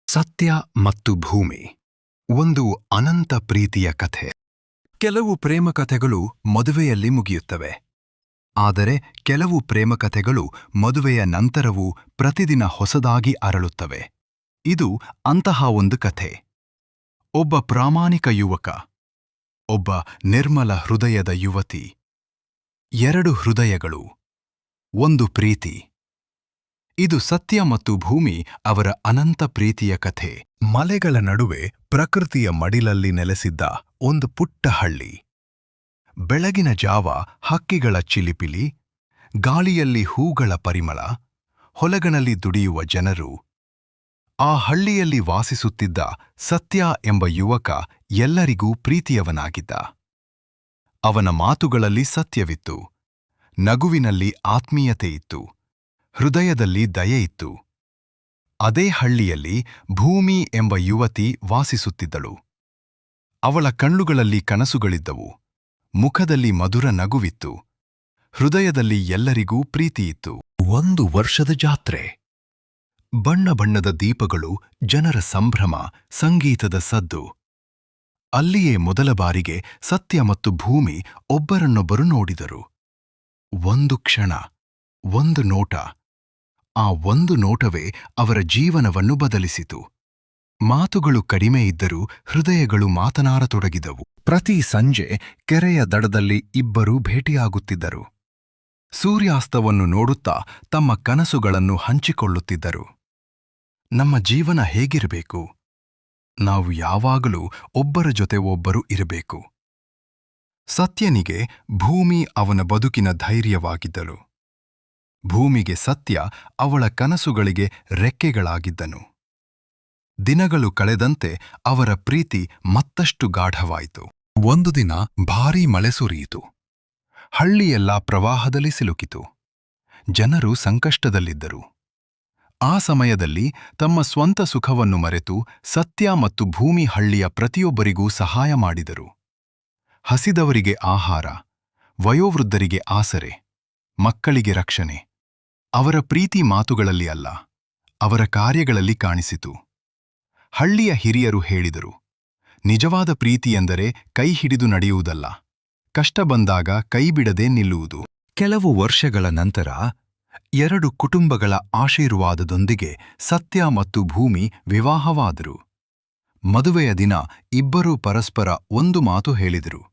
ಸತ್ಯ ಮತ್ತು ಭೂಮಿ ಒಂದು ಅನಂತ ಪ್ರೀತಿಯ ಕಥೆ. ಕೆಲವು ಪ್ರೇಮಕಥೆಗಳು ಮದುವೆಯಲ್ಲಿ ಮುಗಿಯುತ್ತವೆ. ಆದರೆ ಕೆಲವು ಪ್ರೇಮಕಥೆಗಳು ಮದುವೆಯ ನಂತರವೂ ಪ್ರತಿದಿನ ಹೊಸದಾಗಿ ಅರಳುತ್ತವೆ. ಇದು ಅಂತಹ ಒಂದು ಕಥೆ. ಒಬ್ಬ ಪ್ರಾಮಾಣಿಕ ಯುವಕ, ಒಬ್ಬ ನಿರ್ಮಲ ಹೃದಯದ ಯುವತಿ, ಎರಡು ಹೃದಯಗಳು, ಒಂದು ಪ್ರೀತಿ. ಇದು ಸತ್ಯ ಮತ್ತು ಭೂಮಿ ಅವರ ಅನಂತ ಪ್ರೀತಿಯ ಕಥೆ. ಮಲೆಗಳ ನಡುವೆ ಪ್ರಕೃತಿಯ ಮಡಿಲಲ್ಲಿ ನೆಲೆಸಿದ್ದ ಒಂದು ಪುಟ್ಟ ಹಳ್ಳಿ. ಬೆಳಗಿನ ಜಾವ ಹಕ್ಕಿಗಳ ಚಿಲಿಪಿಲಿ, ಗಾಳಿಯಲ್ಲಿ ಹೂಗಳ ಪರಿಮಳ, ಹೊಲಗಳಲ್ಲಿ ದುಡಿಯುವ ಜನರು. ಆ ಹಳ್ಳಿಯಲ್ಲಿ ವಾಸಿಸುತ್ತಿದ್ದ ಸತ್ಯ ಎಂಬ ಯುವಕ ಎಲ್ಲರಿಗೂ ಪ್ರೀತಿಯವನಾಗಿದ್ದ. ಅವನ ಮಾತುಗಳಲ್ಲಿ ಸತ್ಯವಿತ್ತು, ನಗುವಿನಲ್ಲಿ ಆತ್ಮೀಯತೆಯಿತ್ತು, ಹೃದಯದಲ್ಲಿ ದಯೆಯಿತ್ತು. ಅದೇ ಹಳ್ಳಿಯಲ್ಲಿ ಭೂಮಿ ಎಂಬ ಯುವತಿ ವಾಸಿಸುತ್ತಿದ್ದಳು. ಅವಳ ಕಣ್ಣುಗಳಲ್ಲಿ ಕನಸುಗಳಿದ್ದವು, ಮುಖದಲ್ಲಿ ಮಧುರ ನಗುವಿತ್ತು, ಹೃದಯದಲ್ಲಿ ಎಲ್ಲರಿಗೂ ಪ್ರೀತಿಯಿತ್ತು. ಒಂದು ವರ್ಷದ ಜಾತ್ರೆ. ಬಣ್ಣ ಬಣ್ಣದ ದೀಪಗಳು, ಜನರ ಸಂಭ್ರಮ, ಸಂಗೀತದ ಸದ್ದು. ಅಲ್ಲಿಯೇ ಮೊದಲ ಬಾರಿಗೆ ಸತ್ಯ ಮತ್ತು ಭೂಮಿ ಒಬ್ಬರನ್ನೊಬ್ಬರು ನೋಡಿದರು. ಒಂದು ಕ್ಷಣ, ಒಂದು ನೋಟ. ಆ ಒಂದು ನೋಟವೇ ಅವರ ಜೀವನವನ್ನು ಬದಲಿಸಿತು. ಮಾತುಗಳು ಕಡಿಮೆ ಇದ್ದರೂ ಹೃದಯಗಳು ಮಾತನಾಡತೊಡಗಿದವು. ಪ್ರತಿ ಸಂಜೆ ಕೆರೆಯ ದಡದಲ್ಲಿ ಇಬ್ಬರೂ ಭೇಟಿಯಾಗುತ್ತಿದ್ದರು. ಸೂರ್ಯಾಸ್ತವನ್ನು ನೋಡುತ್ತಾ ತಮ್ಮ ಕನಸುಗಳನ್ನು ಹಂಚಿಕೊಳ್ಳುತ್ತಿದ್ದರು. ನಮ್ಮ ಜೀವನ ಹೇಗಿರಬೇಕು? ನಾವು ಯಾವಾಗಲೂ ಒಬ್ಬರ ಜೊತೆ ಒಬ್ಬರು ಇರಬೇಕು. ಸತ್ಯನಿಗೆ ಭೂಮಿ ಅವನ ಬದುಕಿನ ಧೈರ್ಯವಾಗಿದ್ದಳು. ಭೂಮಿಗೆ ಸತ್ಯ ಅವಳ ಕನಸುಗಳಿಗೆ ರೆಕ್ಕೆಗಳಾಗಿದ್ದನು. ದಿನಗಳು ಕಳೆದಂತೆ ಅವರ ಪ್ರೀತಿ ಮತ್ತಷ್ಟು ಗಾಢವಾಯಿತು. ಒಂದು ದಿನ ಭಾರೀ ಮಳೆ ಸುರಿಯಿತು. ಹಳ್ಳಿಯೆಲ್ಲ ಪ್ರವಾಹದಲ್ಲಿ ಸಿಲುಕಿತು. ಜನರು ಸಂಕಷ್ಟದಲ್ಲಿದ್ದರು. ಆ ಸಮಯದಲ್ಲಿ ತಮ್ಮ ಸ್ವಂತ ಸುಖವನ್ನು ಮರೆತು ಸತ್ಯ ಮತ್ತು ಭೂಮಿ ಹಳ್ಳಿಯ ಪ್ರತಿಯೊಬ್ಬರಿಗೂ ಸಹಾಯ ಮಾಡಿದರು. ಹಸಿದವರಿಗೆ ಆಹಾರ, ವಯೋವೃದ್ಧರಿಗೆ ಆಸರೆ, ಮಕ್ಕಳಿಗೆ ರಕ್ಷಣೆ. ಅವರ ಪ್ರೀತಿ ಮಾತುಗಳಲ್ಲಿ ಅಲ್ಲ, ಅವರ ಕಾರ್ಯಗಳಲ್ಲಿ ಕಾಣಿಸಿತು. ಹಳ್ಳಿಯ ಹಿರಿಯರು ಹೇಳಿದರು, ನಿಜವಾದ ಪ್ರೀತಿಯೆಂದರೆ ಕೈ ಹಿಡಿದು ನಡೆಯುವುದಲ್ಲ, ಕಷ್ಟ ಬಂದಾಗ ಕೈಬಿಡದೆ ನಿಲ್ಲುವುದು. ಕೆಲವು ವರ್ಷಗಳ ನಂತರ ಎರಡು ಕುಟುಂಬಗಳ ಆಶೀರ್ವಾದದೊಂದಿಗೆ ಸತ್ಯ ಮತ್ತು ಭೂಮಿ ವಿವಾಹವಾದರು. ಮದುವೆಯ ದಿನ ಇಬ್ಬರೂ ಪರಸ್ಪರ ಒಂದು ಮಾತು ಹೇಳಿದರು,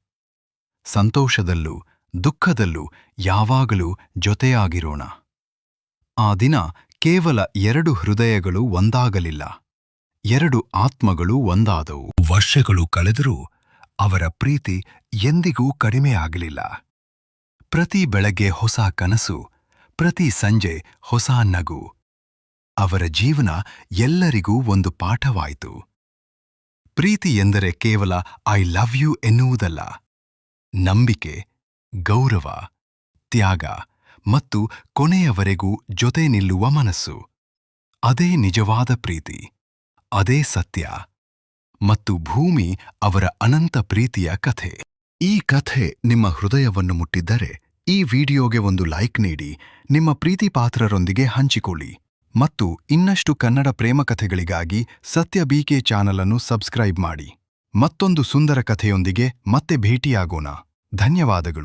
ಸಂತೋಷದಲ್ಲೂ ದುಃಖದಲ್ಲೂ ಯಾವಾಗಲೂ ಜೊತೆಯಾಗಿರೋಣ. ಆ ದಿನ ಕೇವಲ ಎರಡು ಹೃದಯಗಳು ಒಂದಾಗಲಿಲ್ಲ, ಎರಡು ಆತ್ಮಗಳು ಒಂದಾದವು. ವರ್ಷಗಳು ಕಳೆದರೂ ಅವರ ಪ್ರೀತಿ ಎಂದಿಗೂ ಕಡಿಮೆಯಾಗಲಿಲ್ಲ. ಪ್ರತಿ ಬೆಳಗ್ಗೆ ಹೊಸ ಕನಸು, ಪ್ರತಿ ಸಂಜೆ ಹೊಸ ನಗು. ಅವರ ಜೀವನ ಎಲ್ಲರಿಗೂ ಒಂದು ಪಾಠವಾಯಿತು. ಪ್ರೀತಿ ಎಂದರೆ ಕೇವಲ ಐ ಲವ್ ಯು ಎನ್ನುವುದಲ್ಲ, ನಂಬಿಕೆ, ಗೌರವ, ತ್ಯಾಗ ಮತ್ತು ಕೊನೆಯವರೆಗೂ ಜೊತೆ ನಿಲ್ಲುವ ಮನಸ್ಸು. ಅದೇ ನಿಜವಾದ ಪ್ರೀತಿ, ಅದೇ ಸತ್ಯ ಮತ್ತು ಭೂಮಿ ಅವರ ಅನಂತ ಪ್ರೀತಿಯ ಕಥೆ. ಈ ಕಥೆ ನಿಮ್ಮ ಹೃದಯವನ್ನು ಮುಟ್ಟಿದ್ದರೆ ಈ ವಿಡಿಯೋಗೆ ಒಂದು ಲೈಕ್ ನೀಡಿ, ನಿಮ್ಮ ಪ್ರೀತಿ ಪಾತ್ರರೊಂದಿಗೆ ಹಂಚಿಕೊಳ್ಳಿ ಮತ್ತು ಇನ್ನಷ್ಟು ಕನ್ನಡ ಪ್ರೇಮಕಥೆಗಳಿಗಾಗಿ ಸತ್ಯ BK ಚಾನಲ್ ಅನ್ನು ಸಬ್ಸ್ಕ್ರೈಬ್ ಮಾಡಿ. ಮತ್ತೊಂದು ಸುಂದರ ಕಥೆಯೊಂದಿಗೆ ಮತ್ತೆ ಭೇಟಿಯಾಗೋಣ. ಧನ್ಯವಾದಗಳು.